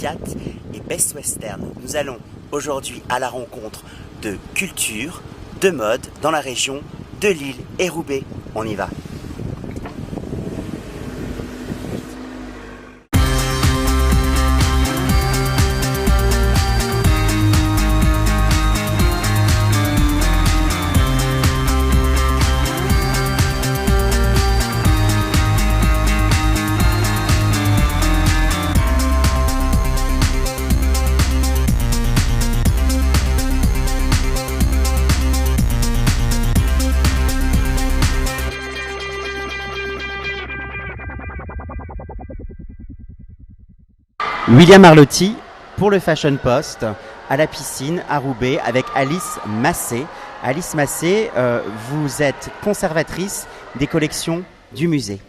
Fiat et Best Western. Nous allons aujourd'hui à la rencontre de culture, de mode dans la région de Lille et Roubaix. On y va. William Arlotti pour le Fashion Post à la piscine à Roubaix avec Alice Massé. Alice Massé, vous êtes conservatrice des collections du musée.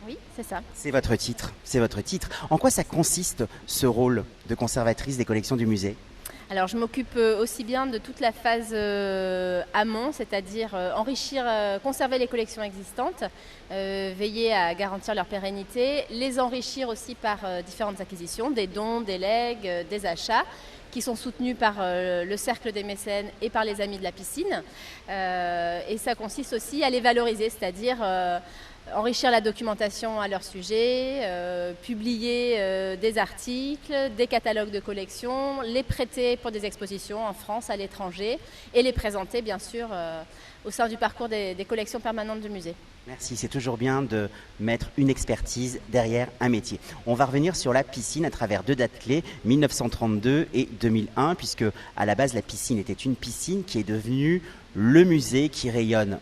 Oui, c'est ça. C'est votre titre, c'est votre titre. En quoi ça consiste ce rôle de conservatrice des collections du musée ? Alors je m'occupe aussi bien de toute la phase amont, c'est-à-dire enrichir, conserver les collections existantes, veiller à garantir leur pérennité, les enrichir aussi par différentes acquisitions, des dons, des legs, des achats, qui sont soutenus par le cercle des mécènes et par les amis de la piscine. Et ça consiste aussi à les valoriser, c'est-à-dire enrichir la documentation à leur sujet, publier des articles, des catalogues de collections, les prêter pour des expositions en France, à l'étranger et les présenter bien sûr au sein du parcours des collections permanentes du musée. Merci, c'est toujours bien de mettre une expertise derrière un métier. On va revenir sur la piscine à travers deux dates clés, 1932 et 2001, puisque à la base la piscine était une piscine qui est devenue le musée qui rayonne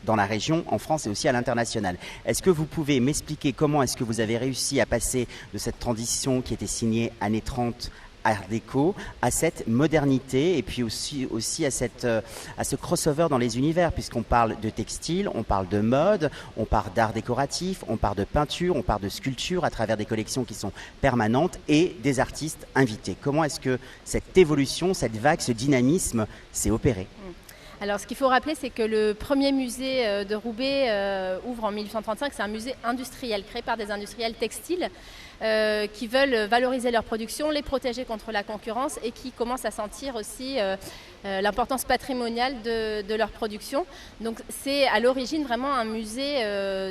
dans la région, en France et aussi à l'international. Est-ce que vous pouvez m'expliquer comment est-ce que vous avez réussi à passer de cette transition qui était signée années 30 Art déco à cette modernité et puis aussi à ce crossover dans les univers, puisqu'on parle de textile, on parle de mode, on parle d'art décoratif, on parle de peinture, on parle de sculpture à travers des collections qui sont permanentes et des artistes invités. Comment est-ce que cette évolution, cette vague, ce dynamisme s'est opéré ? Alors ce qu'il faut rappeler, c'est que le premier musée de Roubaix ouvre en 1835. C'est un musée industriel créé par des industriels textiles qui veulent valoriser leur production, les protéger contre la concurrence et qui commencent à sentir aussi l'importance patrimoniale de leur production. Donc c'est à l'origine vraiment un musée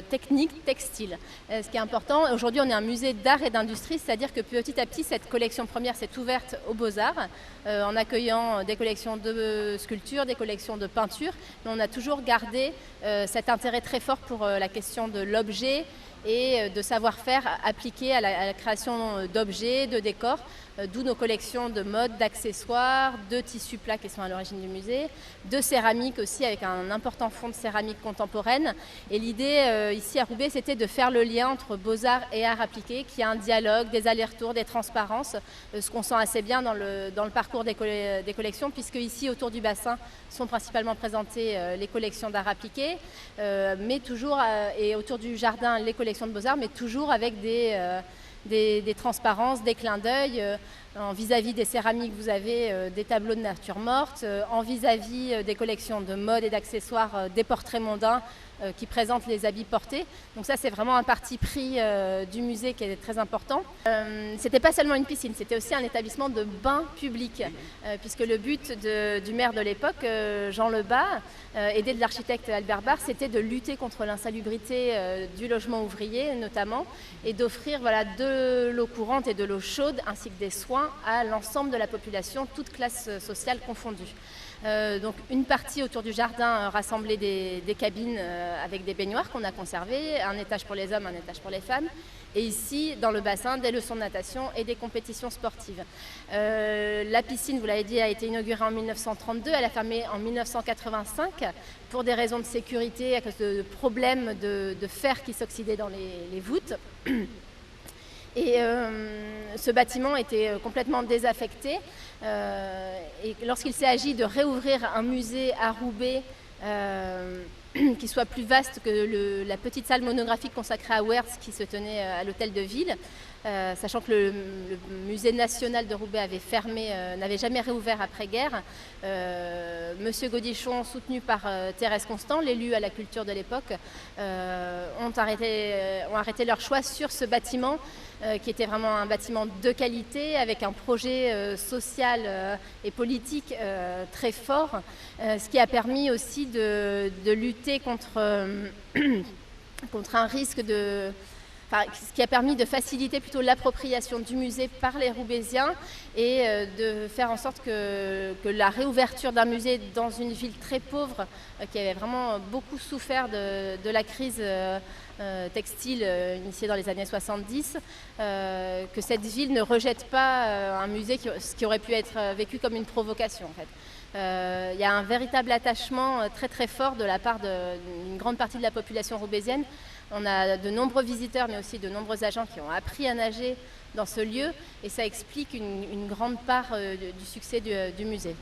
technique, textile. Ce qui est important, aujourd'hui on est un musée d'art et d'industrie, c'est-à-dire que petit à petit cette collection première s'est ouverte aux Beaux-Arts en accueillant des collections de sculpture, des collections de peinture. Mais on a toujours gardé cet intérêt très fort pour la question de l'objet et de savoir-faire appliqué à la création d'objets, de décors, d'où nos collections de mode, d'accessoires, de tissus plats qui sont à l'origine du musée, de céramique aussi avec un important fonds de céramique contemporaine. Et l'idée ici à Roubaix, c'était de faire le lien entre beaux-arts et art appliqué, qu'il y a un dialogue, des allers-retours, des transparences, ce qu'on sent assez bien dans le parcours des collections, puisque ici autour du bassin sont principalement présentées les collections d'art appliqué, mais toujours, et autour du jardin les collections de beaux-arts, mais toujours avec des transparences, des clins d'œil. En vis-à-vis des céramiques, vous avez des tableaux de nature morte. En vis-à-vis des collections de mode et d'accessoires, des portraits mondains qui présentent les habits portés. Donc ça, c'est vraiment un parti pris du musée qui est très important. C'était pas seulement une piscine, c'était aussi un établissement de bains publics, puisque le but du maire de l'époque, Jean Lebas, aidé de l'architecte Albert Barr, c'était de lutter contre l'insalubrité du logement ouvrier notamment, et d'offrir de l'eau courante et de l'eau chaude, ainsi que des soins à l'ensemble de la population, toutes classes sociales confondues. Donc une partie autour du jardin rassemblait des cabines avec des baignoires qu'on a conservées, un étage pour les hommes, un étage pour les femmes, et ici dans le bassin des leçons de natation et des compétitions sportives. La piscine, vous l'avez dit, a été inaugurée en 1932, elle a fermé en 1985 pour des raisons de sécurité à cause de problèmes de fer qui s'oxydaient dans les voûtes. Et ce bâtiment était complètement désaffecté. Et lorsqu'il s'est agi de réouvrir un musée à Roubaix qui soit plus vaste que la petite salle monographique consacrée à Wiertz qui se tenait à l'hôtel de ville, sachant que le musée national de Roubaix avait fermé, n'avait jamais réouvert après-guerre. Monsieur Gaudichon, soutenu par Thérèse Constant, l'élu à la culture de l'époque, ont arrêté leur choix sur ce bâtiment qui était vraiment un bâtiment de qualité avec un projet social et politique très fort, ce qui a permis aussi de lutter contre, contre un risque de... Enfin, ce qui a permis de faciliter plutôt l'appropriation du musée par les Roubaisiens et de faire en sorte que la réouverture d'un musée dans une ville très pauvre, qui avait vraiment beaucoup souffert de la crise textile initiée dans les années 70, que cette ville ne rejette pas un musée qui aurait pu être vécu comme une provocation en fait. Il y a un véritable attachement très très fort de la part d'une grande partie de la population roubaisienne. On a de nombreux visiteurs, mais aussi de nombreux agents qui ont appris à nager dans ce lieu, et ça explique une grande part du succès du musée.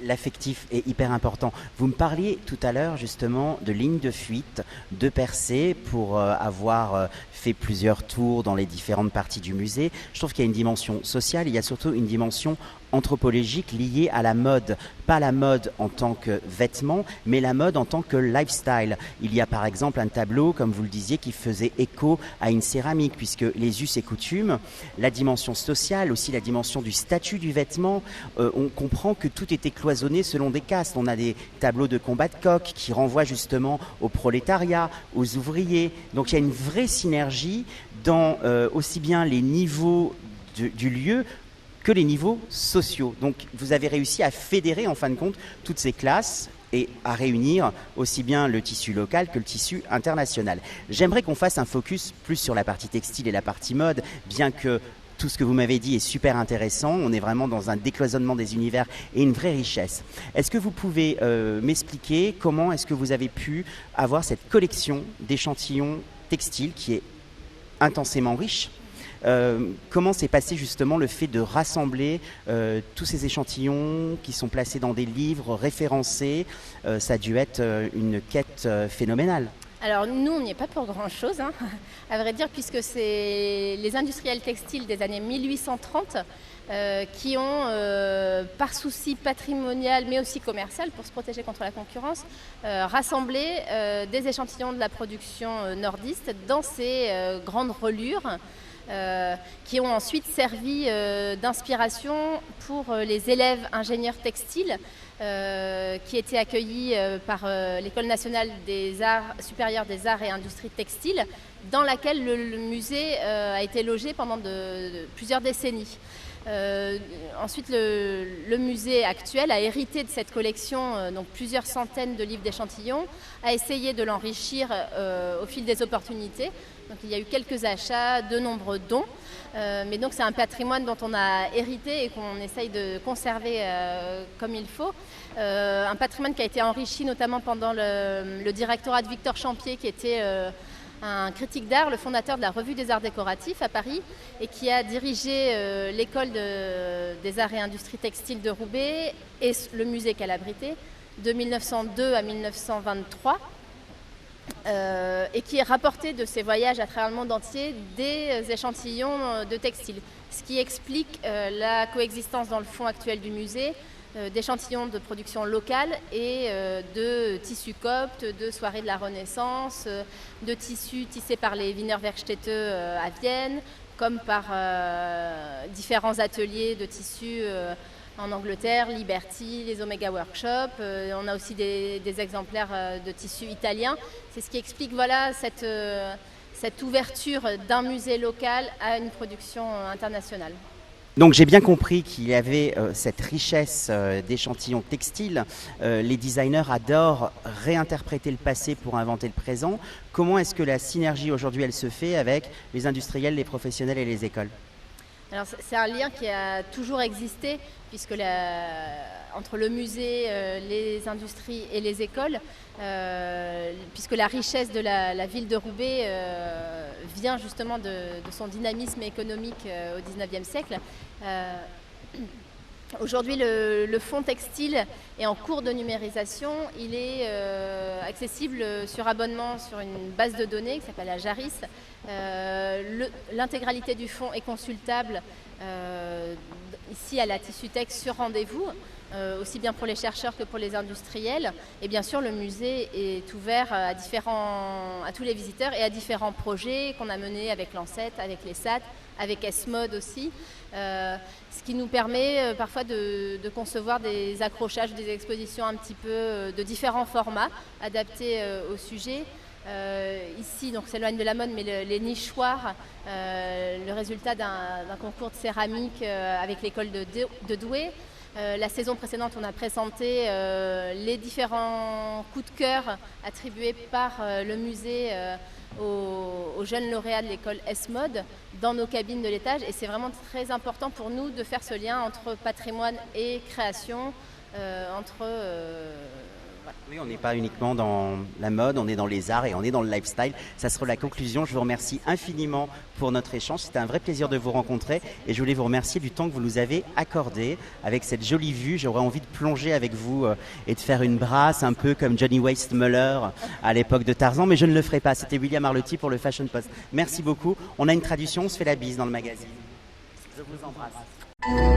L'affectif est hyper important. Vous me parliez tout à l'heure justement de lignes de fuite, de percées pour avoir fait plusieurs tours dans les différentes parties du musée. Je trouve qu'il y a une dimension sociale, il y a surtout une dimension anthropologique liée à la mode. Pas la mode en tant que vêtement, mais la mode en tant que lifestyle. Il y a par exemple un tableau, comme vous le disiez, qui faisait écho à une céramique, puisque les us et coutumes, la dimension sociale, aussi la dimension du statut du vêtement, on comprend que tout était cloisonné selon des castes. On a des tableaux de combat de coq qui renvoient justement au prolétariat, aux ouvriers. Donc il y a une vraie synergie dans aussi bien les niveaux du lieu que les niveaux sociaux. Donc vous avez réussi à fédérer en fin de compte toutes ces classes et à réunir aussi bien le tissu local que le tissu international. J'aimerais qu'on fasse un focus plus sur la partie textile et la partie mode, bien que tout ce que vous m'avez dit est super intéressant. On est vraiment dans un décloisonnement des univers et une vraie richesse. Est-ce que vous pouvez m'expliquer comment est-ce que vous avez pu avoir cette collection d'échantillons textiles qui est intensément riche? Comment s'est passé justement le fait de rassembler tous ces échantillons qui sont placés dans des livres référencés? Ça a dû être une quête phénoménale. Alors nous, on n'y est pas pour grand-chose, hein, à vrai dire, puisque c'est les industriels textiles des années 1830 qui ont, par souci patrimonial mais aussi commercial, pour se protéger contre la concurrence, rassemblé des échantillons de la production nordiste dans ces grandes relures qui ont ensuite servi d'inspiration pour les élèves ingénieurs textiles qui étaient accueillis par l'École nationale des arts supérieurs des arts et industries textiles, dans laquelle le musée a été logé pendant plusieurs décennies. Ensuite, le musée actuel a hérité de cette collection, donc plusieurs centaines de livres d'échantillons, a essayé de l'enrichir au fil des opportunités. Donc, il y a eu quelques achats, de nombreux dons, mais donc c'est un patrimoine dont on a hérité et qu'on essaye de conserver comme il faut. Un patrimoine qui a été enrichi notamment pendant le directorat de Victor Champier, qui était un critique d'art, le fondateur de la Revue des Arts Décoratifs à Paris, et qui a dirigé l'école des arts et industries textiles de Roubaix et le musée qu'elle abritait de 1902 à 1923. Et qui rapportait de ses voyages à travers le monde entier des échantillons de textiles. Ce qui explique la coexistence dans le fond actuel du musée d'échantillons de production locale et de tissus coptes, de soirées de la Renaissance, de tissus tissés par les Wiener Werkstätte à Vienne, comme par différents ateliers de tissus en Angleterre, Liberty, les Omega Workshop. On a aussi des exemplaires de tissus italiens. C'est ce qui explique voilà, cette ouverture d'un musée local à une production internationale. Donc j'ai bien compris qu'il y avait cette richesse d'échantillons textiles. Les designers adorent réinterpréter le passé pour inventer le présent. Comment est-ce que la synergie aujourd'hui elle se fait avec les industriels, les professionnels et les écoles ? Alors, c'est un lien qui a toujours existé, puisque entre le musée, les industries et les écoles, puisque la richesse de la ville de Roubaix vient justement de son dynamisme économique au XIXe siècle. Aujourd'hui, le fonds textile est en cours de numérisation. Il est accessible sur abonnement sur une base de données qui s'appelle la JARIS. L'intégralité du fonds est consultable ici à la Tissutex sur rendez-vous, aussi bien pour les chercheurs que pour les industriels. Et bien sûr, le musée est ouvert à tous les visiteurs et à différents projets qu'on a menés avec l'ANCET, avec les SAT, avec S-Mode aussi. Ce qui nous permet parfois de concevoir des accrochages, des expositions un petit peu de différents formats adaptés au sujet. Ici, donc s'éloigne de la mode, mais les nichoirs, le résultat d'un concours de céramique avec l'école de Douai. La saison précédente, on a présenté les différents coups de cœur attribués par le musée aux jeunes lauréats de l'école S-Mode dans nos cabines de l'étage. Et c'est vraiment très important pour nous de faire ce lien entre patrimoine et création, Oui, on n'est pas uniquement dans la mode, on est dans les arts et on est dans le lifestyle. Ça sera la conclusion. Je vous remercie infiniment pour notre échange. C'était un vrai plaisir de vous rencontrer et je voulais vous remercier du temps que vous nous avez accordé. Avec cette jolie vue, j'aurais envie de plonger avec vous et de faire une brasse un peu comme Johnny Weissmuller à l'époque de Tarzan, mais je ne le ferai pas. C'était William Arlotti pour le Fashion Post. Merci beaucoup. On a une tradition, on se fait la bise dans le magazine. Je vous embrasse.